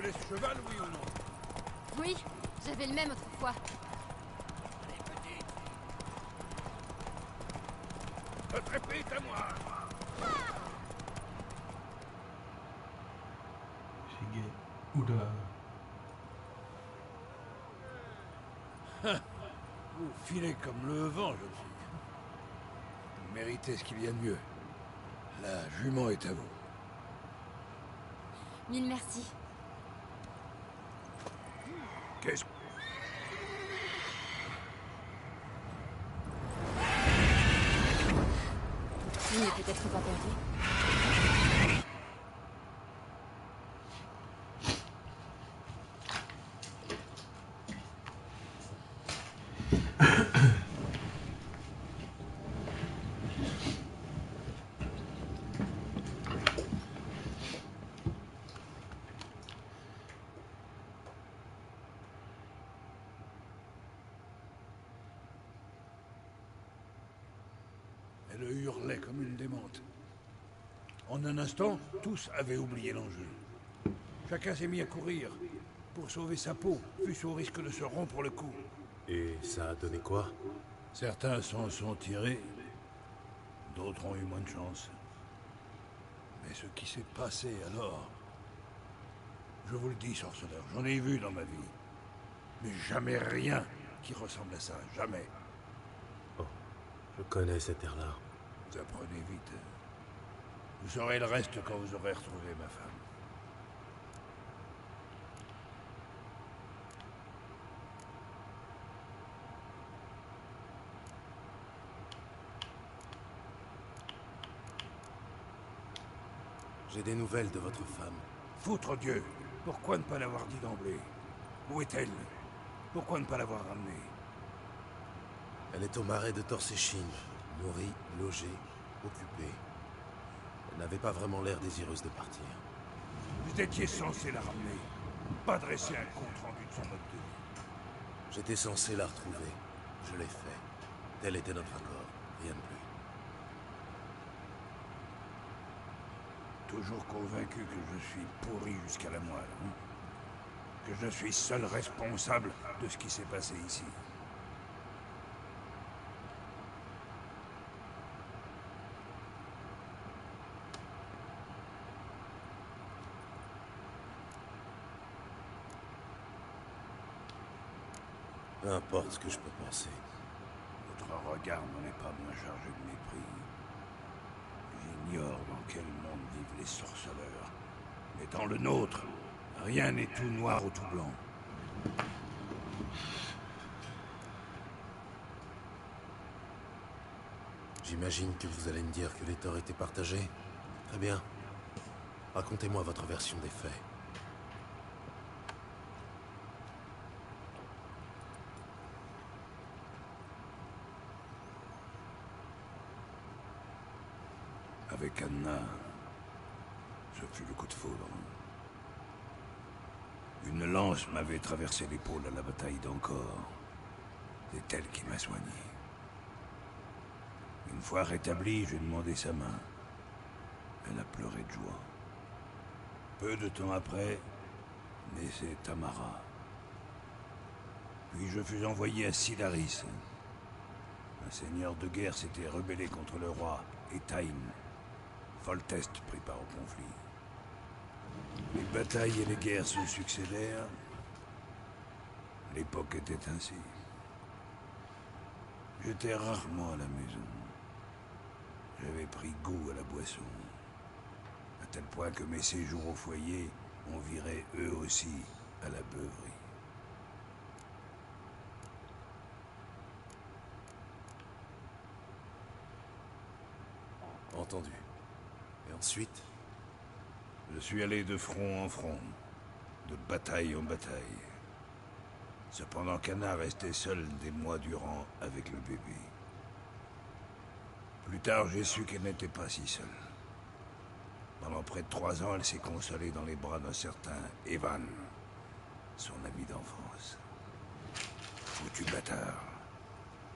pistolet cheval, oui ou non? Oui, j'avais le même autrefois. Allez, petite. Votre épée est à moi. Sige. Udah. Vous filez comme le vent, jeune fille. Vous méritez ce qu'il y a de mieux. La jument est à vous. Mille merci. Qu'est-ce... Il n'est peut-être pas perdu. Elle hurlait comme une démente. En un instant, tous avaient oublié l'enjeu. Chacun s'est mis à courir pour sauver sa peau, fût-ce au risque de se rompre le cou. Et ça a donné quoi? Certains s'en sont tirés, d'autres ont eu moins de chance. Mais ce qui s'est passé alors... Je vous le dis, sorceleur, j'en ai vu dans ma vie. Mais jamais rien qui ressemble à ça, jamais. Oh, je connais cet air-là. Vous apprenez vite. Vous saurez le reste quand vous aurez retrouvé ma femme. J'ai des nouvelles de votre femme. Foutre Dieu! Pourquoi ne pas l'avoir dit d'emblée? Où est-elle? Pourquoi ne pas l'avoir ramenée? Elle est au marais de Torséchine, nourrie, logée, occupée. Elle n'avait pas vraiment l'air désireuse de partir. Vous étiez censé la ramener, pas dresser un compte rendu de son mode de vie. J'étais censé la retrouver. Je l'ai fait. Tel était notre accord. Rien de plus. Toujours convaincu que je suis pourri jusqu'à la moelle. Hein? Que je suis seul responsable de ce qui s'est passé ici. Peu importe ce que je peux penser. Votre regard n'en est pas moins chargé de mépris. J'ignore dans quel monde vivent les sorceleurs. Mais dans le nôtre, rien n'est tout noir ou tout blanc. J'imagine que vous allez me dire que les torts étaient partagés. Très bien. Racontez-moi votre version des faits. Avec Anna, ce fut le coup de foudre. Une lance m'avait traversé l'épaule à la bataille d'Ancor. C'est elle qui m'a soigné. Une fois rétablie, j'ai demandé sa main. Elle a pleuré de joie. Peu de temps après, naissait Tamara. Puis je fus envoyé à Sidaris. Un seigneur de guerre s'était rebellé contre le roi Etain. Foltest prit part au conflit. Les batailles et les guerres se succédèrent. L'époque était ainsi. J'étais rarement à la maison. J'avais pris goût à la boisson. À tel point que mes séjours au foyer ont viré eux aussi à la beuverie. Entendu. Et ensuite? Je suis allé de front en front, de bataille en bataille. Cependant qu'Anna restait seule des mois durant avec le bébé. Plus tard, j'ai su qu'elle n'était pas si seule. Pendant près de 3 ans, elle s'est consolée dans les bras d'un certain Evan, son ami d'enfance. Foutu bâtard.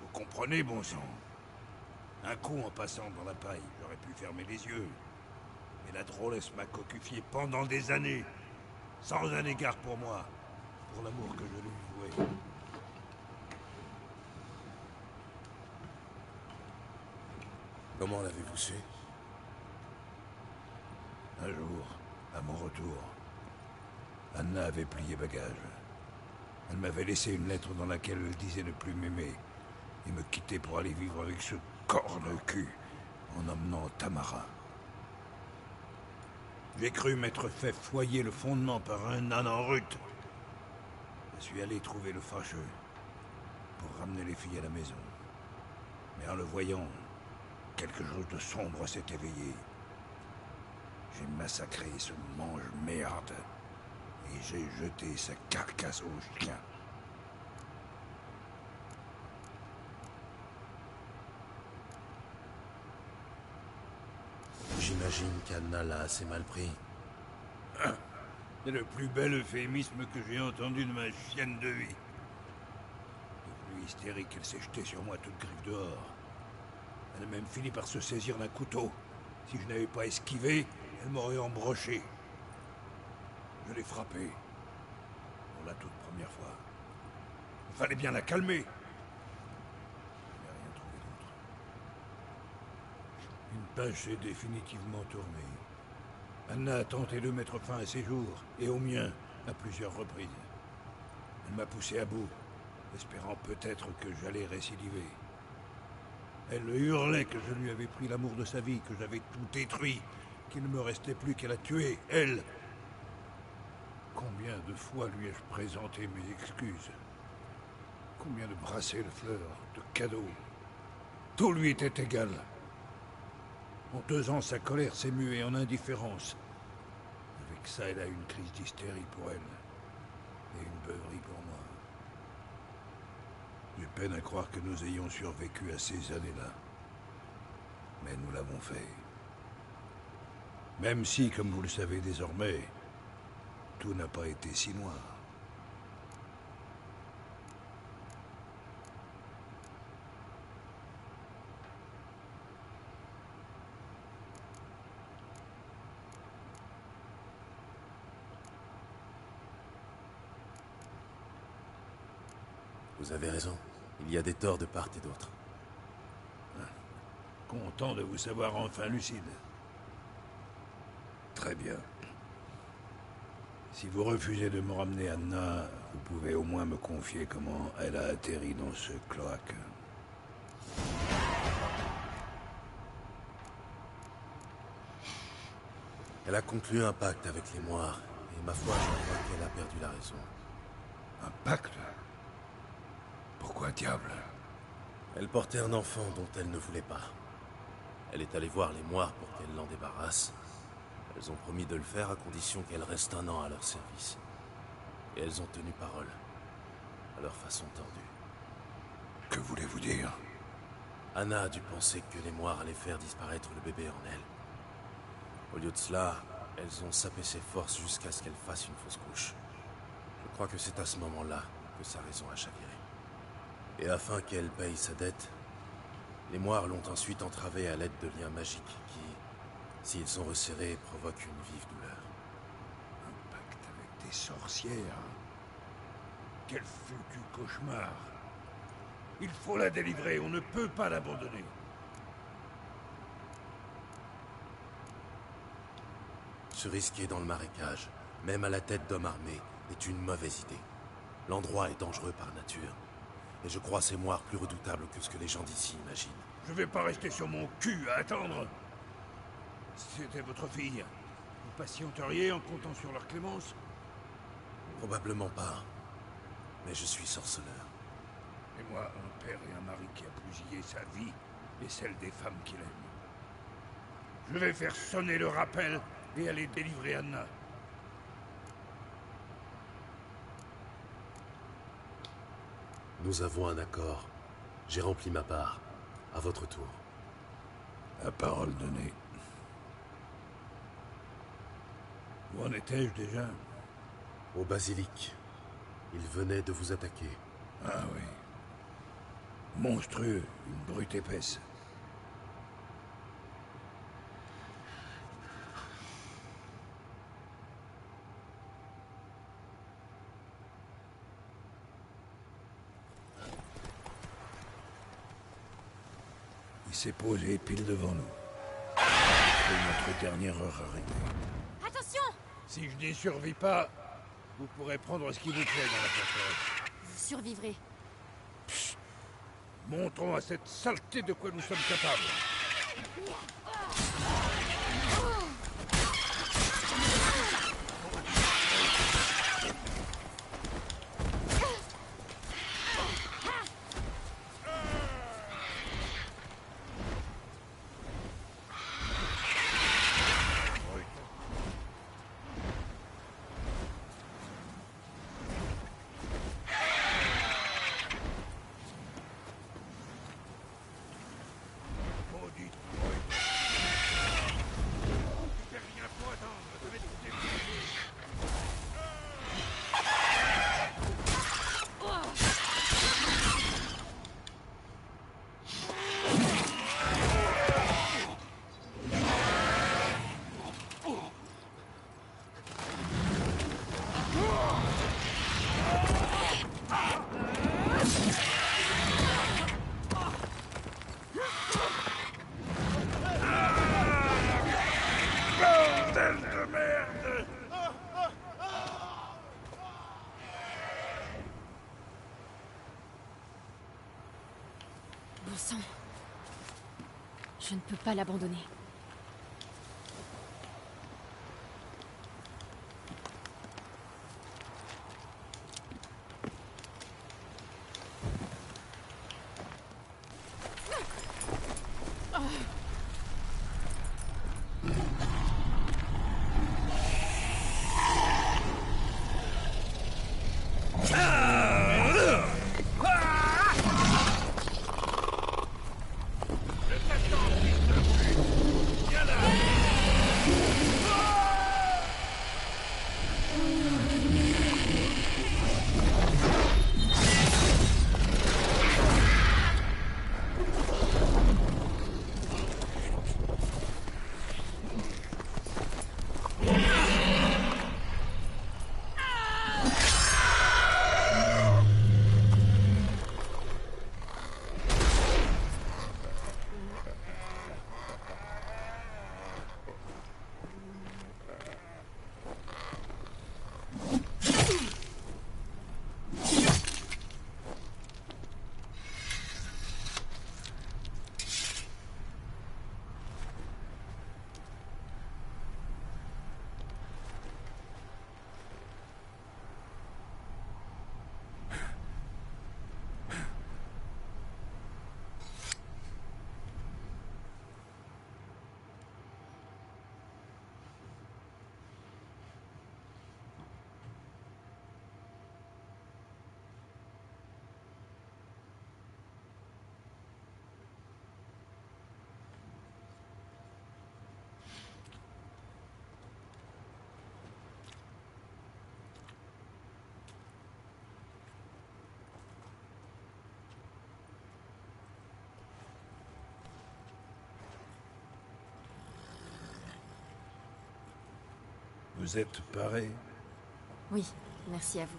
Vous comprenez, bon sang? Un coup en passant dans la paille, j'aurais pu fermer les yeux. Mais la drôlesse m'a cocufié pendant des années. sans un égard pour moi, pour l'amour que je lui vouais. Comment l'avez-vous su? Un jour, à mon retour, Anna avait plié bagage. Elle m'avait laissé une lettre dans laquelle elle disait ne plus m'aimer et me quitter pour aller vivre avec ce corne-cul en emmenant Tamara. J'ai cru m'être fait foyer le fondement par un âne en rut. Je suis allé trouver le fâcheux pour ramener les filles à la maison. Mais en le voyant, quelque chose de sombre s'est éveillé. J'ai massacré ce mange-merde et j'ai jeté sa carcasse aux chiens. J'imagine qu'Anna l'a assez mal pris. C'est le plus bel euphémisme que j'ai entendu de ma chienne de vie. Devenue hystérique, elle s'est jetée sur moi toute griffe dehors. Elle a même fini par se saisir d'un couteau. Si je n'avais pas esquivé, elle m'aurait embroché. Je l'ai frappée. Pour la toute première fois. Il fallait bien la calmer. Je n'ai rien trouvé d'autre. Une page s'est définitivement tournée. Anna a tenté de mettre fin à ses jours, et au mien, à plusieurs reprises. Elle m'a poussé à bout, espérant peut-être que j'allais récidiver. Elle hurlait que je lui avais pris l'amour de sa vie, que j'avais tout détruit, qu'il ne me restait plus qu'à la tuer, elle. Combien de fois lui ai-je présenté mes excuses? Combien de brassées de fleurs, de cadeaux? Tout lui était égal. En 2 ans, sa colère s'est muée en indifférence. Avec ça, elle a eu une crise d'hystérie pour elle. Et une beuverie pour moi. J'ai peine à croire que nous ayons survécu à ces années-là. Mais nous l'avons fait. Même si, comme vous le savez désormais, tout n'a pas été si noir. Vous avez raison. Il y a des torts de part et d'autre. Content de vous savoir enfin lucide. Très bien. Si vous refusez de me ramener Anna, vous pouvez au moins me confier comment elle a atterri dans ce cloaque. Elle a conclu un pacte avec les Moires, et ma foi, je crois qu'elle a perdu la raison. Un pacte? Pourquoi diable? Elle portait un enfant dont elle ne voulait pas. Elle est allée voir les Moires pour qu'elle l'en débarrasse. Elles ont promis de le faire à condition qu'elle reste 1 an à leur service. Et elles ont tenu parole, à leur façon tordue. Que voulez-vous dire? Anna a dû penser que les Moires allaient faire disparaître le bébé en elle. Au lieu de cela, elles ont sapé ses forces jusqu'à ce qu'elle fasse une fausse couche. Je crois que c'est à ce moment-là que sa raison a chaviré. Et afin qu'elle paye sa dette, les Moires l'ont ensuite entravée à l'aide de liens magiques qui, s'ils sont resserrés, provoquent une vive douleur. Un pacte avec des sorcières? Quel foutu cauchemar! Il faut la délivrer, on ne peut pas l'abandonner. Se risquer dans le marécage, même à la tête d'hommes armés, est une mauvaise idée. L'endroit est dangereux par nature. Et je crois ces Moires plus redoutables que ce que les gens d'ici imaginent. Je vais pas rester sur mon cul à attendre. Si c'était votre fille, vous patienteriez en comptant sur leur clémence? Probablement pas. Mais je suis sorceleur. Et moi, un père et un mari qui a bousillé sa vie et celle des femmes qu'il aime. Je vais faire sonner le rappel et aller délivrer Anna. Nous avons un accord. J'ai rempli ma part. À votre tour. À parole donnée. Où en étais-je déjà? Au basilic. Il venait de vous attaquer. Ah oui. Monstrueux, une brute épaisse. s'est posé pile devant nous. C'est notre dernière heure arrivée. Attention! Si je n'y survis pas, vous pourrez prendre ce qui vous plaît dans la forteresse. Vous survivrez. Montrons à cette saleté de quoi nous sommes capables. Bon sang. Je ne peux pas l'abandonner. Vous êtes paré? Oui, merci à vous.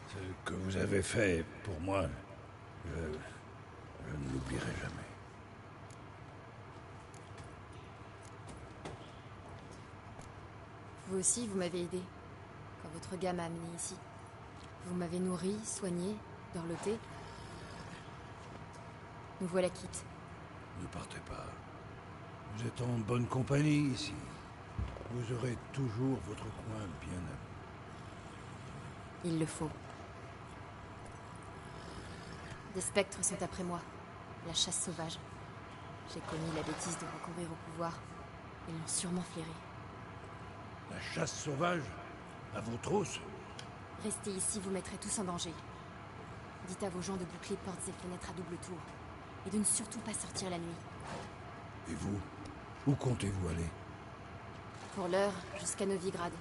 Ce que vous avez fait pour moi, je ne l'oublierai jamais. Vous aussi, vous m'avez aidé. Quand votre gars m'a amené ici. Vous m'avez nourri, soigné, dorloté. Nous voilà quittes. Ne partez pas. Vous êtes en bonne compagnie ici. Vous aurez toujours votre coin bien à vous. Il le faut. Des spectres sont après moi. La chasse sauvage. J'ai commis la bêtise de recourir au pouvoir. Ils l'ont sûrement flairé. La chasse sauvage? À vos trousses? Restez ici, vous mettrez tous en danger. Dites à vos gens de boucler portes et fenêtres à double tour. Et de ne surtout pas sortir la nuit. Et vous? Où comptez-vous aller? Pour l'heure, jusqu'à Novigrad.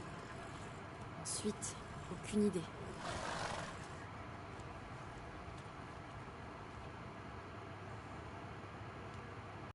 Ensuite, aucune idée.